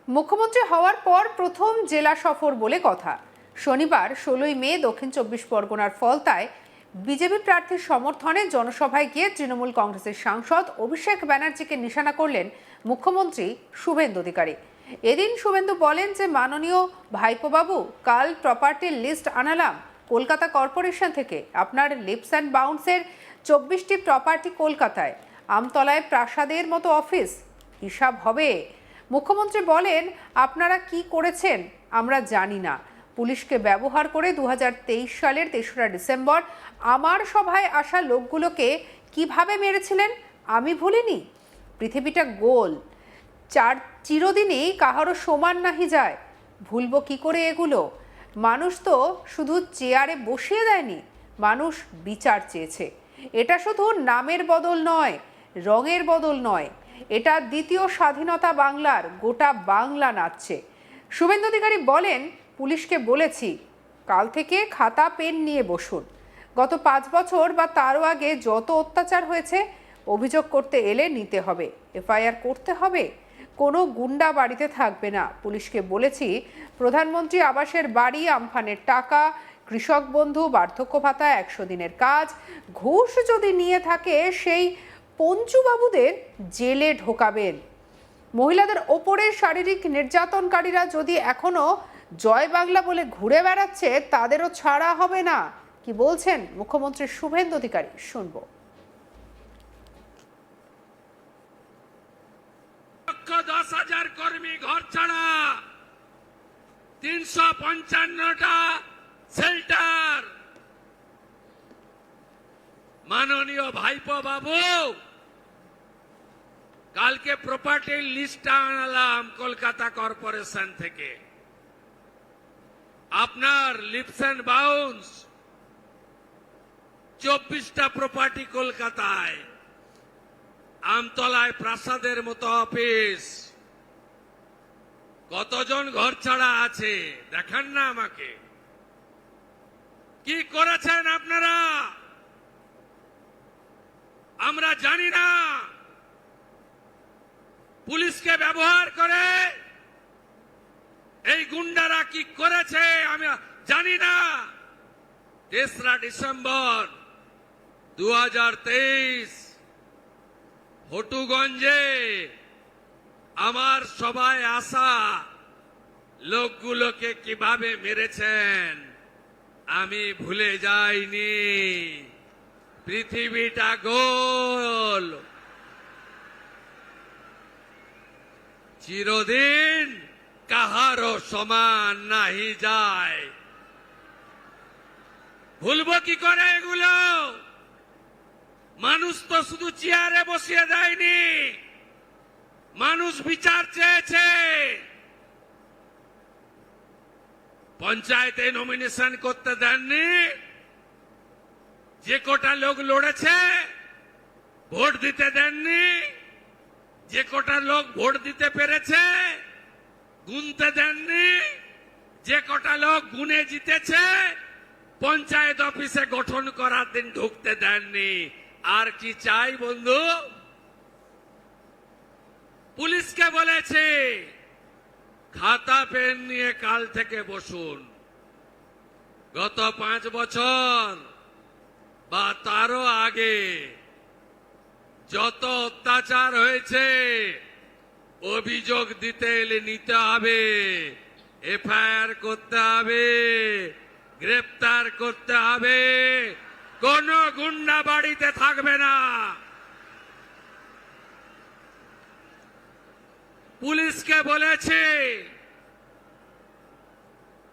মুখ্যমন্ত্রী হওয়ার পর প্রথম জেলা সফর বলে কথা। শনিবার 16ই মে দক্ষিণ চব্বিশ পরগনার ফলতায় বিজেপি প্রার্থীর সমর্থনে জনসভায় গিয়ে তৃণমূল কংগ্রেসের সাংসদ অভিষেক ব্যানার্জিকে নিশানা করলেন মুখ্যমন্ত্রী শুভেন্দু অধিকারী। এদিন শুভেন্দু বলেন যে মাননীয় ভাইপোবাবু, কাল প্রপার্টির লিস্ট আনালাম কলকাতা কর্পোরেশন থেকে। আপনার লিপস অ্যান্ড বাউন্সের 24টি প্রপার্টি কলকাতায়, আমতলায় প্রাসাদের মতো অফিস, হিসাব হবে। মুখ্যমন্ত্রী বলেন, আপনারা কি করেছেন আমরা জানি না। পুলিশকে ব্যবহার করে 2023 সালের 3রা ডিসেম্বর আমার সভায় আসা লোকগুলোকে কিভাবে মেরেছিলেন আমি ভুলিনি। পৃথিবীটা গোল, চিরদিনই কাহারও সমান নাহি যায়। ভুলবো কি করে এগুলো? মানুষ তো শুধু চেয়ারে বসিয়ে দেয়নি, মানুষ বিচার চেয়েছে। এটা শুধু নামের বদল নয়, রঙের বদল নয়, এটা দ্বিতীয় স্বাধীনতা বাংলার। গোটা বাংলা নাচছে। শুভেন্দু অধিকারী বলেন, পুলিশকে বলেছি কাল থেকে খাতা পেন নিয়ে বসুন। গত 5 বছর বা তারও আগে যত অত্যাচার হয়েছে অভিযোগ করতে এলে নিতে হবে, এফআইআর করতে হবে। কোনো গুন্ডা বাড়িতে থাকবে না। পুলিশকে বলেছি প্রধানমন্ত্রী আবাসের বাড়ি, আমফানের টাকা, কৃষক বন্ধু, বার্ধক্য ভাতা, 100 দিনের কাজ, ঘুষ যদি নিয়ে থাকে সেই পঞ্চুবাবুদের জেলে ঢোকাবেন। মহিলাদের ওপরে শারীরিক নির্যাতনকারীরা যদি এখনো জয় বাংলা বলে ঘুরে বেড়াচ্ছে, তাদেরও ছাড়া হবে না। কি বলছেন মুখ্যমন্ত্রী শুভেন্দু অধিকারী, শুনবো। 10,000 কর্মী ঘর ছাড়া, 355টা শেল্টার। মাননীয় ভাইপো বাবু, কালকে প্রপার্টির লিস্ট আনালাম কলকাতা কর্পোরেশন থেকে। আপনার লিপস অ্যান্ড বাউন্স 24টা প্রপার্টি কলকাতায়, আমতলায় প্রাসাদের মতো অফিস। কতজন ঘর ছাড়া আছে দেখান না আমাকে। কি করেছেন আপনারা আমরা জানি না। পুলিশকে ব্যবহার করে এই গুন্ডারা কি করেছে আমি জানি না। 3রা ডিসেম্বর 2023 হটুগঞ্জে আমার সভায় আসা লোকগুলোকে কিভাবে মেরেছেন আমি ভুলে যাইনি। পৃথিবীটা গোল, চিরদিন কাহারও সমান নাহি যায়। ভুলবো কি করে এগুলো? মানুষ তো শুধু চেয়ারে বসিয়ে দেয়নি, মানুষ বিচার চেয়েছে। পঞ্চায়েতে নমিনেশন করতে দেননি। যে কটা লোক লড়েছে ভোট দিতে দেননি। যে কটা লোক ভোট দিতে পেরেছে গুনতে দেননি। যে কটা লোক গুনে জিতেছে পঞ্চায়েত অফিসে গঠন করার দিন ঢুকতে দেননি। আর কি চাই বন্ধু? পুলিশকে বলেছে খাতা পেন নিয়ে কাল থেকে বসুন। গত 5 বছর বা তারও আগে যত অত্যাচার হয়েছে অভিযোগ দিতে এলে নিতে হবে, এফআইআর করতে হবে, গ্রেপ্তার করতে হবে। কোন গুন্ডা বাড়িতে থাকবে না। পুলিশকে বলেছে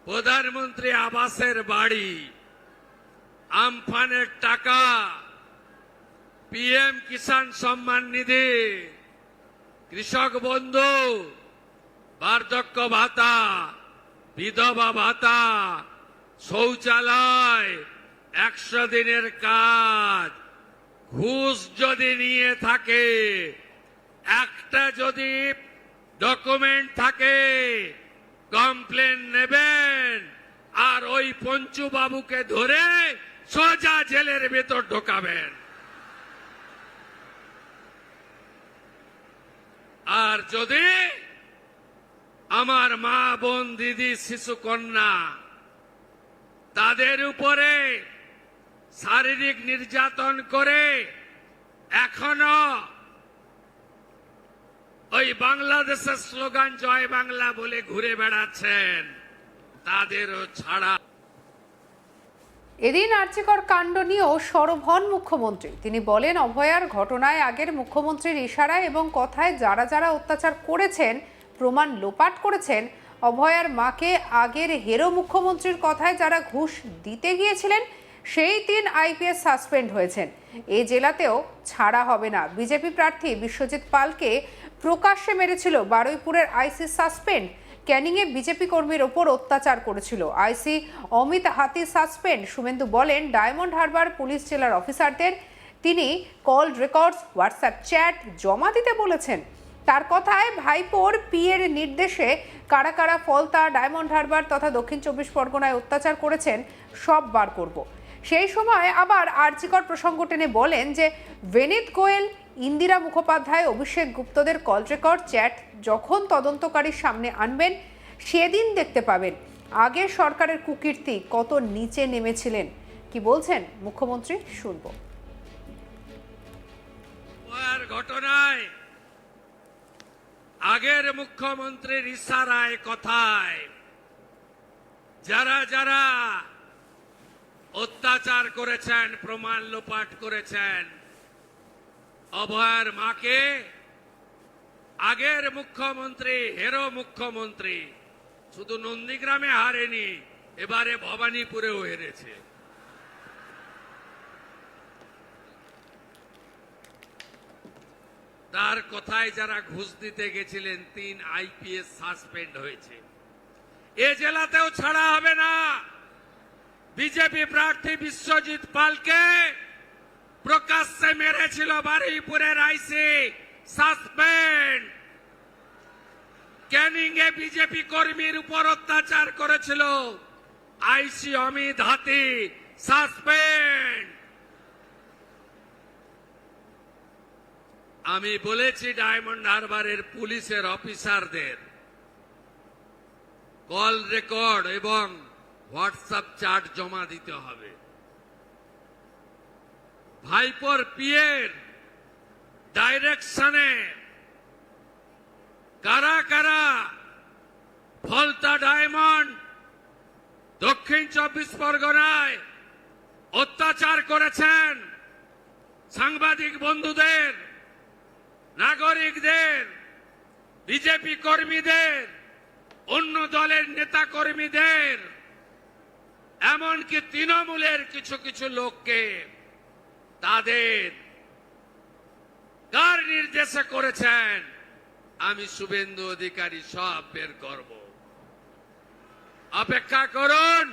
প্রধানমন্ত্রী আবাসের বাড়ি, আমফানের টাকা, পিএম কিষাণ সম্মান নিধি, কৃষক বন্ধু, বার্ধক্য ভাতা, বিধবা ভাতা, শৌচালয়, 100 দিনের কাজ, ঘুষ যদি নিয়ে থাকে, একটা যদি ডকুমেন্ট থাকে কমপ্লেন নেবেন আর ওই পঞ্চু বাবুকে ধরে সোজা জেলের ভেতর ঢোকাবেন। আর যদি আমার মা বোন দিদি শিশু কন্যা তাদের উপরে শারীরিক নির্যাতন করে এখনো ওই বাংলাদেশের স্লোগান জয় বাংলা বলে ঘুরে বেড়াচ্ছেন, তাদেরও ছাড়া। এদিন আর্চিকর কাণ্ড নিয়েও সরব হন মুখ্যমন্ত্রী। তিনি বলেন, অভয়ার ঘটনায় আগের মুখ্যমন্ত্রীর ইশারায় এবং কথায় যারা যারা অত্যাচার করেছেন, প্রমাণ লোপাট করেছেন, অভয়ার মাকে আগের হেরো মুখ্যমন্ত্রীর কথায় যারা ঘুষ দিতে গিয়েছিলেন, সেই 3 আইপিএস সাসপেন্ড হয়েছেন। এই জেলাতেও ছাড়া হবে না। বিজেপি প্রার্থী বিশ্বজিৎ পালকে প্রকাশ্যে মেরেছিল বারুইপুরের আইসি সাসপেন্ড। ক্যানিংয়ে বিজেপি কর্মীর ওপর অত্যাচার করেছিল আইসি অমিত হাতি সাসপেন্ড। শুভেন্দু বলেন, ডায়মন্ড হারবার পুলিশ জেলার অফিসারদের তিনি কল রেকর্ডস, হোয়াটসঅ্যাপ চ্যাট জমা দিতে বলেছেন। তার কথায় ভাইপোর পিএর নির্দেশে কারা কারা ফলতা, ডায়মন্ড হারবার তথা দক্ষিণ 24 পরগনায় অত্যাচার করেছেন সব বার করব। সেই সময় আবার আরজিকর প্রসঙ্গ টেনে বলেন যে ভেনিত গোয়েল, ইন্দিরা মুখোপাধ্যায়, অভিষেক গুপ্তদের কল রেকর্ড, চ্যাট যখন তদন্তকারীর সামনে আনবেন সেদিন দেখতে পাবেন আগের সরকারের কুকীর্তি কত নিচে নেমেছিলেন। কি বলছেন মুখ্যমন্ত্রী, শুনব। ঘটনায় আগের মুখ্যমন্ত্রীর ইশারায় কথায় যারা যারা অত্যাচার করেছেন, প্রমাণ লোপাট করেছেন, অভয়ার মাকে আগের মুখ্যমন্ত্রী, হেরো মুখ্যমন্ত্রী শুধু নন্দীগ্রামে হারেনি, এবারে ভবানীপুরেও হেরেছে। তার কথায় যারা ঘুষ দিতে গেছিলেন 3 আইপিএস সাসপেন্ড হয়েছে। এ জেলাতেও ছাড়া হবে না। বিজেপি প্রার্থী বিশ্বজিৎ পালকে প্রকাশ্যে মেরেছিল বারুইপুরের আইসি সাসপেন্ড। ক্যানিং এ বিজেপি কর্মীর উপর অত্যাচার করেছিল আইসি অমিত হাতি সাসপেন্ড। আমি বলেছি ডায়মন্ড হারবারের পুলিশের অফিসারদের কল রেকর্ড এবং হোয়াটসঅ্যাপ চ্যাট জমা দিতে হবে। ভাইপোর পিএর ডাইরেকশনে কারা কারা ফলতা, ডায়মন্ড, দক্ষিণ 24 পরগনায় অত্যাচার করেছেন সাংবাদিক বন্ধুদের, নাগরিকদের, বিজেপি কর্মীদের, অন্য দলের নেতা কর্মীদের, এমনকি তৃণমূলের কিছু কিছু লোককে তাদের কার নির্দেশে করেছেন আমি শুভেন্দু অধিকারী সব বের করব। অপেক্ষা করুন।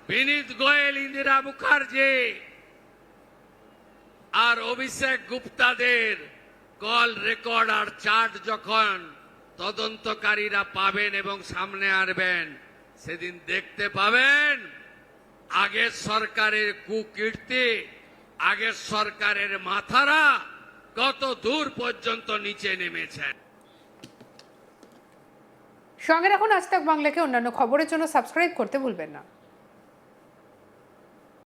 বিনীত গোয়েল, ইন্দিরা মুখার্জি আর অভিষেক গুপ্তাদের কল রেকর্ড আর চার্ট যখন তদন্তকারীরা পাবেন এবং সামনে আনবেন, সেদিন দেখতে পাবেন আগের সরকারের কুকীর্তি, আগের সরকারের মাথারা কত দূর পর্যন্ত নিচে নেমেছেন। সঙ্গে রাখুন আজ তাক বাংলাকে। অন্যান্য খবরের জন্য সাবস্ক্রাইব করতে ভুলবেন না।